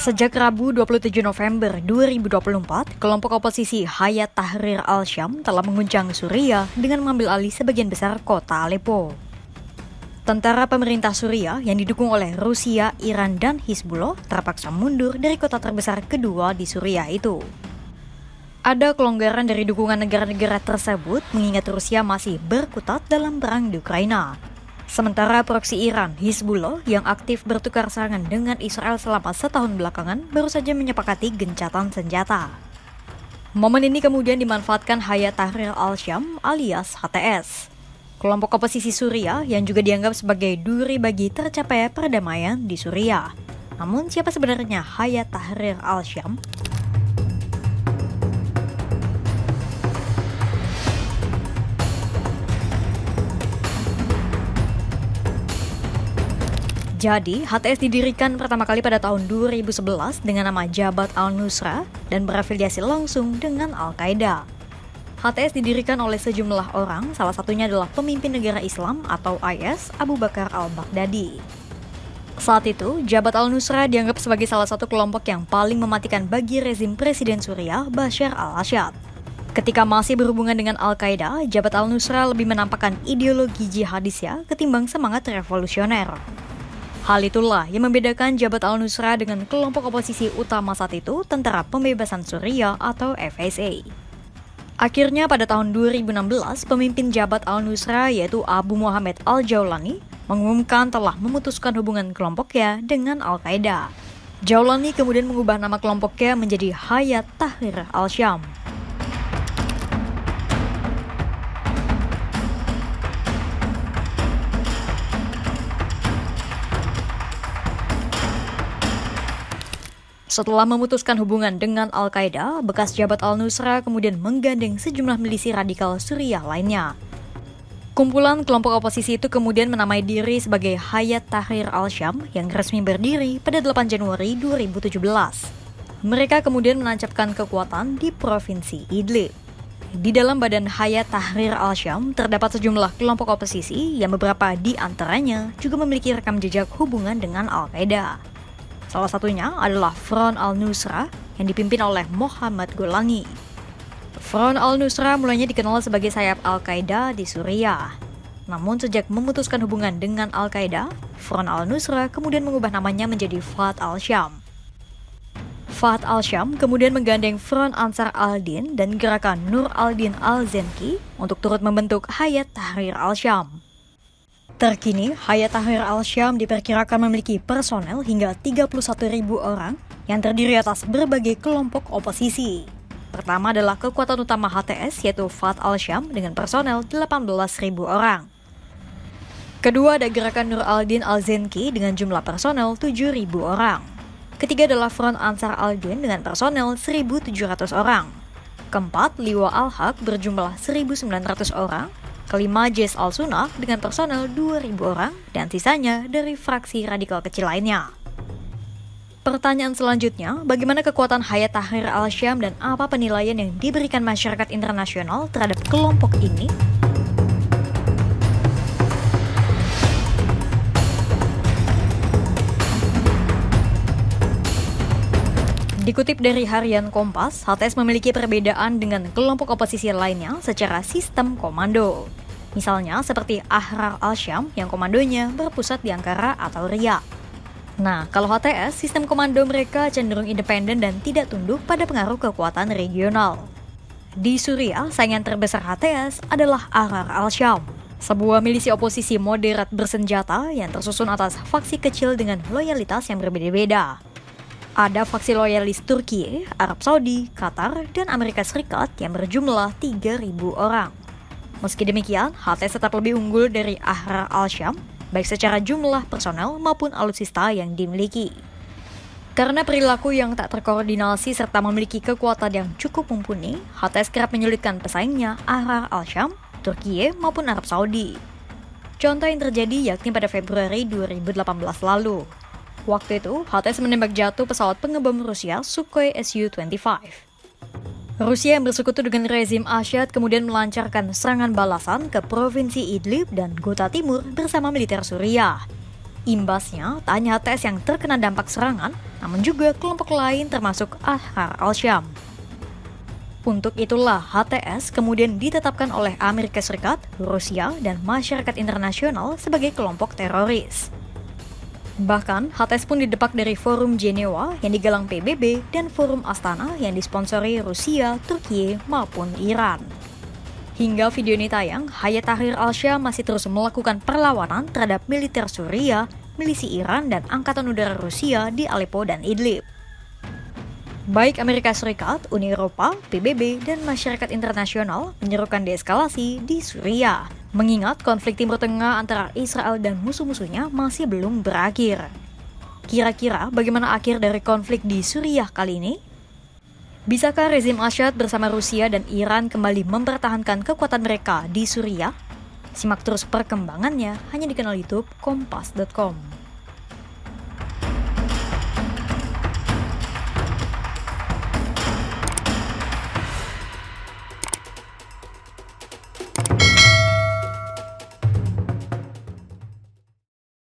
Sejak Rabu 27 November 2024, kelompok oposisi Hayat Tahrir al-Syam telah mengguncang Suriah dengan mengambil alih sebagian besar kota Aleppo. Tentara pemerintah Suriah yang didukung oleh Rusia, Iran, dan Hizbullah terpaksa mundur dari kota terbesar kedua di Suriah itu. Ada kelonggaran dari dukungan negara-negara tersebut mengingat Rusia masih berkutat dalam perang di Ukraina. Sementara proksi Iran, Hizbullah, yang aktif bertukar serangan dengan Israel selama setahun belakangan, baru saja menyepakati gencatan senjata. Momen ini kemudian dimanfaatkan Hayat Tahrir al-Syam alias HTS, kelompok oposisi Suriah yang juga dianggap sebagai duri bagi tercapainya perdamaian di Suriah. Namun siapa sebenarnya Hayat Tahrir al-Syam? Jadi, HTS didirikan pertama kali pada tahun 2011 dengan nama Jabhat al-Nusra dan berafiliasi langsung dengan Al-Qaeda. HTS didirikan oleh sejumlah orang, salah satunya adalah pemimpin negara Islam atau IS Abu Bakar al-Baghdadi. Saat itu, Jabhat al-Nusra dianggap sebagai salah satu kelompok yang paling mematikan bagi rezim Presiden Suriah Bashar al-Assad. Ketika masih berhubungan dengan Al-Qaeda, Jabhat al-Nusra lebih menampakkan ideologi jihadisnya ketimbang semangat revolusioner. Hal itulah yang membedakan Jabhat al-Nusra dengan kelompok oposisi utama saat itu, Tentara Pembebasan Suriah atau FSA. Akhirnya pada tahun 2016, pemimpin Jabhat al-Nusra yaitu Abu Muhammad al-Jawlani mengumumkan telah memutuskan hubungan kelompoknya dengan Al-Qaeda. Jawlani kemudian mengubah nama kelompoknya menjadi Hayat Tahrir al-Syam. Setelah memutuskan hubungan dengan Al-Qaeda, bekas Jabhat al-Nusra kemudian menggandeng sejumlah milisi radikal Suriah lainnya. Kumpulan kelompok oposisi itu kemudian menamai diri sebagai Hayat Tahrir al-Syam yang resmi berdiri pada 8 Januari 2017. Mereka kemudian menancapkan kekuatan di Provinsi Idlib. Di dalam badan Hayat Tahrir al-Syam terdapat sejumlah kelompok oposisi yang beberapa di antaranya juga memiliki rekam jejak hubungan dengan Al-Qaeda. Salah satunya adalah Front al-Nusra yang dipimpin oleh Mohammad Golani. Front al-Nusra mulanya dikenal sebagai sayap Al-Qaeda di Suriah. Namun sejak memutuskan hubungan dengan Al-Qaeda, Front al-Nusra kemudian mengubah namanya menjadi Fath al-Syam. Fath al-Syam kemudian menggandeng Front Ansar al-Din dan gerakan Nur al-Din al-Zenki untuk turut membentuk Hayat Tahrir al-Syam. Terkini, Hayat Tahrir al-Syam diperkirakan memiliki personel hingga 31.000 orang yang terdiri atas berbagai kelompok oposisi. Pertama adalah kekuatan utama HTS yaitu Fath al-Syam dengan personel 18.000 orang. Kedua ada gerakan Nur al-Din al-Zenki dengan jumlah personel 7.000 orang. Ketiga adalah Front Ansar al-Din dengan personel 1.700 orang. Keempat, Liwa al-Haq berjumlah 1.900 orang. Kelima, Jaish al-Sunnah dengan personel 2.000 orang, dan sisanya dari fraksi radikal kecil lainnya. Pertanyaan selanjutnya, bagaimana kekuatan Hayat Tahrir al-Syam dan apa penilaian yang diberikan masyarakat internasional terhadap kelompok ini? Dikutip dari harian Kompas, HTS memiliki perbedaan dengan kelompok oposisi lainnya secara sistem komando. Misalnya seperti Ahrar al-Syam yang komandonya berpusat di Ankara atau Riyadh. Nah, kalau HTS, sistem komando mereka cenderung independen dan tidak tunduk pada pengaruh kekuatan regional. Di Suriah, saingan terbesar HTS adalah Ahrar al-Syam, sebuah milisi oposisi moderat bersenjata yang tersusun atas faksi kecil dengan loyalitas yang berbeda-beda. Ada faksi loyalis Turki, Arab Saudi, Qatar, dan Amerika Serikat yang berjumlah 3.000 orang. Meski demikian, HTS tetap lebih unggul dari Ahrar al-Syam, baik secara jumlah personel maupun alutsista yang dimiliki. Karena perilaku yang tak terkoordinasi serta memiliki kekuatan yang cukup mumpuni, HTS kerap menyulitkan pesaingnya Ahrar al-Syam, Turki, maupun Arab Saudi. Contoh yang terjadi yakni pada Februari 2018 lalu. Waktu itu, HTS menembak jatuh pesawat pengebom Rusia Sukhoi Su-25. Rusia yang bersekutu dengan rezim Assad kemudian melancarkan serangan balasan ke Provinsi Idlib dan Ghouta Timur bersama militer Suriah. Imbasnya, tak hanya HTS yang terkena dampak serangan, namun juga kelompok lain termasuk Ahrar al-Syam. Untuk itulah HTS kemudian ditetapkan oleh Amerika Serikat, Rusia, dan masyarakat internasional sebagai kelompok teroris. Bahkan, HTS pun didepak dari Forum Jenewa yang digalang PBB dan Forum Astana yang disponsori Rusia, Turki, maupun Iran. Hingga video ini tayang, Hayat Tahrir al-Syam masih terus melakukan perlawanan terhadap militer Suriah, milisi Iran, dan Angkatan Udara Rusia di Aleppo dan Idlib. Baik Amerika Serikat, Uni Eropa, PBB, dan masyarakat internasional menyerukan deeskalasi di Suriah, mengingat konflik Timur Tengah antara Israel dan musuh-musuhnya masih belum berakhir. Kira-kira bagaimana akhir dari konflik di Suriah kali ini? Bisakah rezim Asyad bersama Rusia dan Iran kembali mempertahankan kekuatan mereka di Suriah? Simak terus perkembangannya hanya di kanal YouTube Kompas.com.